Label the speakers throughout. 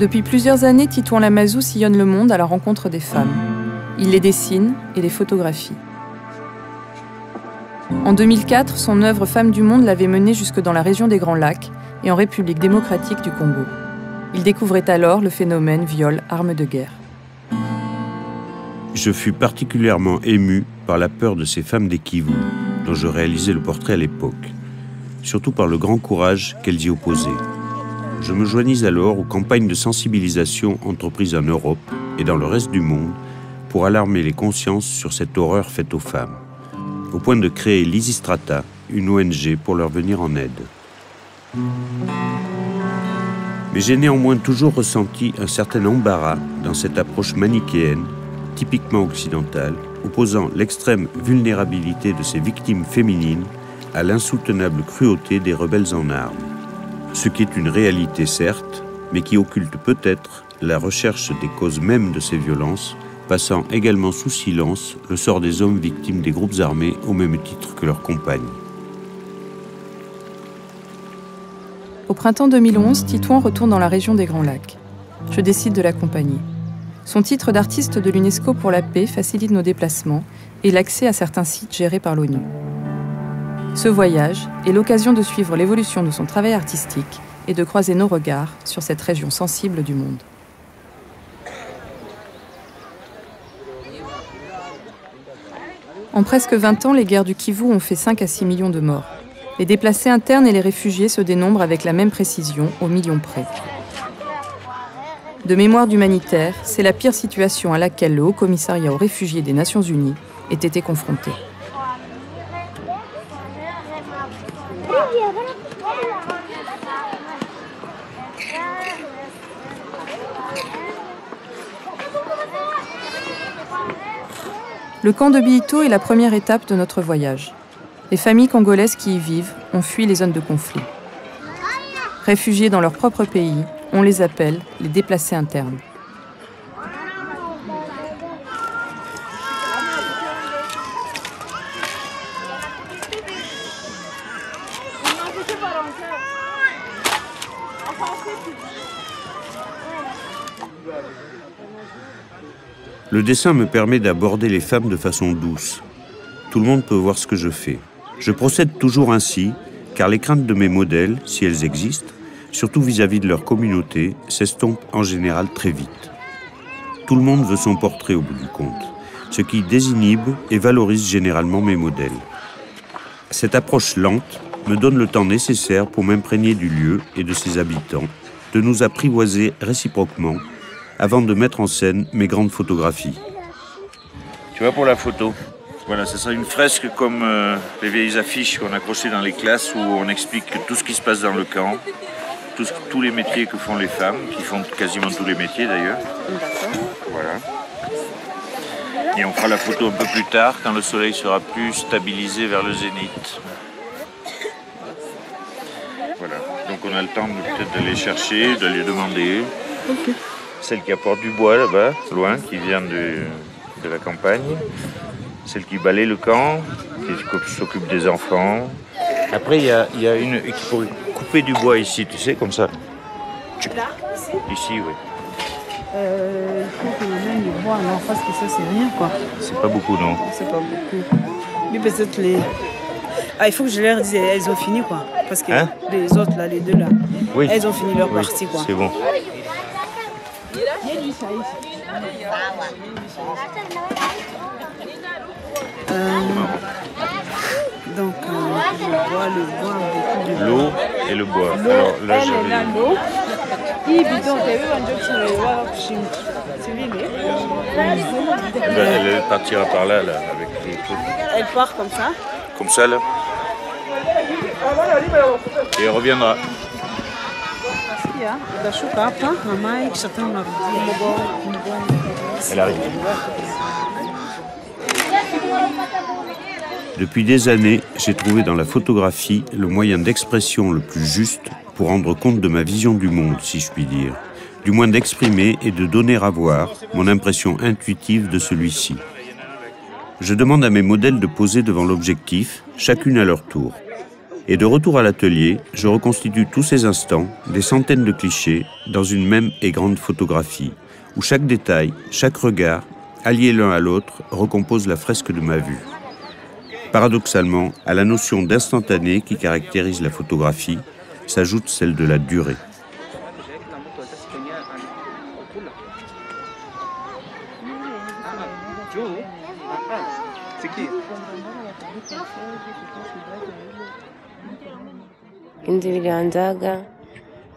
Speaker 1: Depuis plusieurs années, Titouan Lamazou sillonne le monde à la rencontre des femmes. Il les dessine et les photographie. En 2004, son œuvre Femmes du monde l'avait mené jusque dans la région des Grands Lacs et en République démocratique du Congo. Il découvrait alors le phénomène viol, arme de guerre.
Speaker 2: Je fus particulièrement ému par la peur de ces femmes des Kivu, dont je réalisais le portrait à l'époque, surtout par le grand courage qu'elles y opposaient. Je me joignis alors aux campagnes de sensibilisation entreprises en Europe et dans le reste du monde pour alarmer les consciences sur cette horreur faite aux femmes, au point de créer Lysistrata, une ONG pour leur venir en aide. Mais j'ai néanmoins toujours ressenti un certain embarras dans cette approche manichéenne, typiquement occidentale, opposant l'extrême vulnérabilité de ces victimes féminines à l'insoutenable cruauté des rebelles en armes. Ce qui est une réalité certes, mais qui occulte peut-être la recherche des causes mêmes de ces violences, passant également sous silence le sort des hommes victimes des groupes armés au même titre que leurs compagnes.
Speaker 1: Au printemps 2011, Titouan retourne dans la région des Grands Lacs. Je décide de l'accompagner. Son titre d'artiste de l'UNESCO pour la paix facilite nos déplacements et l'accès à certains sites gérés par l'ONU. Ce voyage est l'occasion de suivre l'évolution de son travail artistique et de croiser nos regards sur cette région sensible du monde. En presque 20 ans, les guerres du Kivu ont fait 5 à 6 millions de morts. Les déplacés internes et les réfugiés se dénombrent avec la même précision, au million près. De mémoire d'humanitaire, c'est la pire situation à laquelle le Haut Commissariat aux réfugiés des Nations Unies ait été confronté. Le camp de Bihito est la première étape de notre voyage. Les familles congolaises qui y vivent ont fui les zones de conflit. Réfugiés dans leur propre pays, on les appelle les déplacés internes.
Speaker 2: Le dessin me permet d'aborder les femmes de façon douce. Tout le monde peut voir ce que je fais. Je procède toujours ainsi, car les craintes de mes modèles, si elles existent, surtout vis-à-vis de leur communauté, s'estompent en général très vite. Tout le monde veut son portrait au bout du compte, ce qui désinhibe et valorise généralement mes modèles. Cette approche lente me donne le temps nécessaire pour m'imprégner du lieu et de ses habitants, de nous apprivoiser réciproquement, avant de mettre en scène mes grandes photographies. Tu vois, pour la photo, voilà, ce sera une fresque comme les vieilles affiches qu'on accrochait dans les classes où on explique tout ce qui se passe dans le camp, tous les métiers que font les femmes, qui font quasiment tous les métiers d'ailleurs. Voilà. Et on fera la photo un peu plus tard, quand le soleil sera plus stabilisé vers le zénith. Voilà. Donc on a le temps peut-être d'aller chercher, d'aller demander. Okay. Celle qui apporte du bois là-bas, loin, qui vient de la campagne. Celle qui balaye le camp, qui s'occupe des enfants. Après, il y a une qui pourrait couper du bois ici, tu sais, comme ça.
Speaker 3: Là, ici?
Speaker 2: Ici, oui.
Speaker 3: Il faut que même le bois en face, que ça, c'est rien, quoi.
Speaker 2: C'est pas beaucoup, non?
Speaker 3: C'est pas beaucoup. Mais peut-être les... Ah, il faut que je leur dise, elles ont fini, quoi. Parce que les autres, là, les deux, là, oui. Elles ont fini leur partie, quoi.
Speaker 2: C'est bon.
Speaker 3: Donc, le bois, beaucoup de
Speaker 2: l'eau et le bois. Alors là, j'avais...
Speaker 3: l'eau.
Speaker 2: Elle partira par là, avec les trucs.
Speaker 3: Elle part comme ça.
Speaker 2: Comme ça, là. Et elle reviendra. Elle arrive. Depuis des années, j'ai trouvé dans la photographie le moyen d'expression le plus juste pour rendre compte de ma vision du monde, si je puis dire. Du moins d'exprimer et de donner à voir mon impression intuitive de celui-ci. Je demande à mes modèles de poser devant l'objectif, chacune à leur tour. Et de retour à l'atelier, je reconstitue tous ces instants, des centaines de clichés, dans une même et grande photographie, où chaque détail, chaque regard, alliés l'un à l'autre, recompose la fresque de ma vue. Paradoxalement, à la notion d'instantané qui caractérise la photographie, s'ajoute celle de la durée.
Speaker 4: Hindi vilianzaga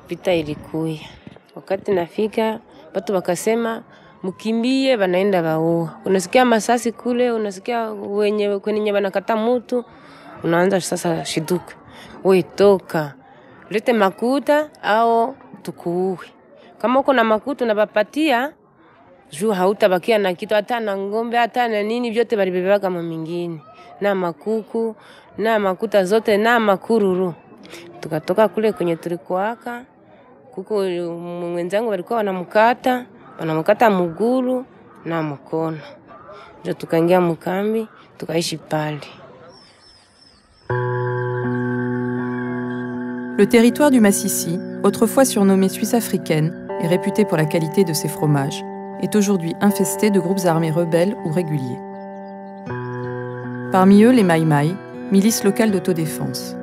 Speaker 4: vita ilikuya. Wakati nafika watu wakasema mkimbie wanaenda waua. Unasikia masasi kule, unasikia kwenye wanakata mtu, unaanza sasa shiduka. Wewe toka. Lete makuta au tukuue. Kama uko na makuta unapapatia, juu hautabakia na kitu, hata na ngombe hata na nini vyote walibebeka kama mingine. Na makuku, na makuta zote, na makururu. Tukatoka kule kwenye tulikuwaka, kuko mwenzangu walikuwa wanamkata mguu na mkono. Ndio tukaingia mkambi, tukaishi pale.
Speaker 1: Le territoire du Massissi, autrefois surnommé Suisse africaine et réputé pour la qualité de ses fromages, est aujourd'hui infesté de groupes armés rebelles ou réguliers. Parmi eux, les Maï-Maï, milices locales d'autodéfense.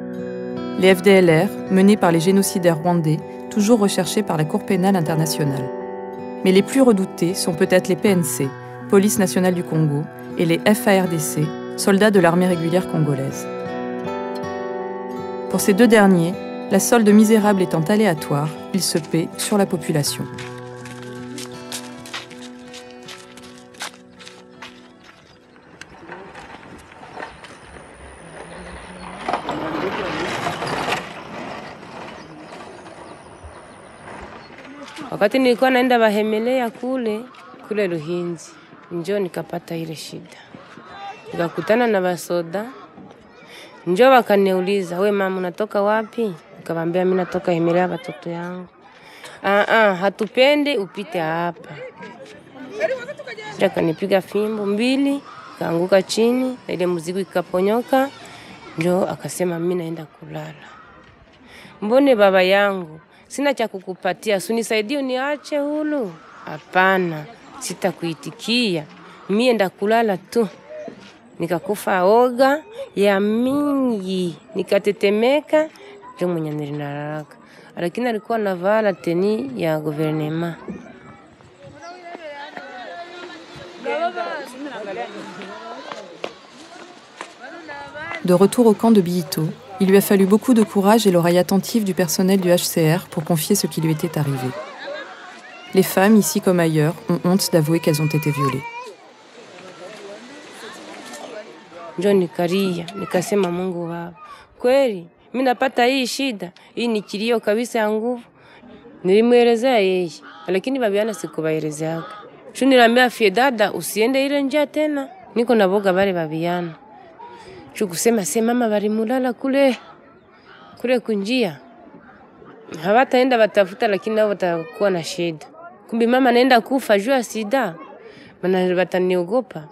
Speaker 1: Les FDLR, menés par les génocidaires rwandais, toujours recherchés par la Cour pénale internationale. Mais les plus redoutés sont peut-être les PNC, Police nationale du Congo, et les FARDC, soldats de l'armée régulière congolaise. Pour ces deux derniers, la solde misérable étant aléatoire, ils se paient sur la population.
Speaker 4: Wakati nilikuwa naenda bahemelea kule Ruhinzi, njoo nikapata ile shida. Nikakutana na basoda. Njoo wakaniuliza, "We mama unatoka wapi?" Nikamwambia mimi natoka Hemelea watoto yangu. Hatupendi upite hapa. Akanipiga fimbo mbili, kaanguka chini, na ile mzigo ikaponyoka. Njoo akasema mimi naenda kulala. Mbone baba yangu, sina cha kukupatia, unisaidie uniache hulu. Hapana, sitakuitikia. Mimi enda kulala tu. Nikakufa oga ya mingi, nikatetemeka, ndio mwenye nilinalaka. Lakini alikuwa anavala teni ya gouvernement.
Speaker 1: De retour au camp de Bihito, il lui a fallu beaucoup de courage et l'oreille attentive du personnel du HCR pour confier ce qui lui était arrivé. Les femmes, ici comme ailleurs, ont honte d'avouer qu'elles ont été violées.
Speaker 4: Njoo nikalia, nikasema Mungu Baba, kweli mimi napata hii shida, hii ni kilio kabisa ya nguvu. Nilimwelezea yeye, lakini babiana sikubaelezea. Shuni niambia afie dada usiende ile njia tena. Niko na boga bale babiana. Kusema mama bali mulala kule kunjia. Hawataenda watafuta lakini nao watakuwa na shida. Kumbe mama naenda kufa jua sida. Maana wataniogopa.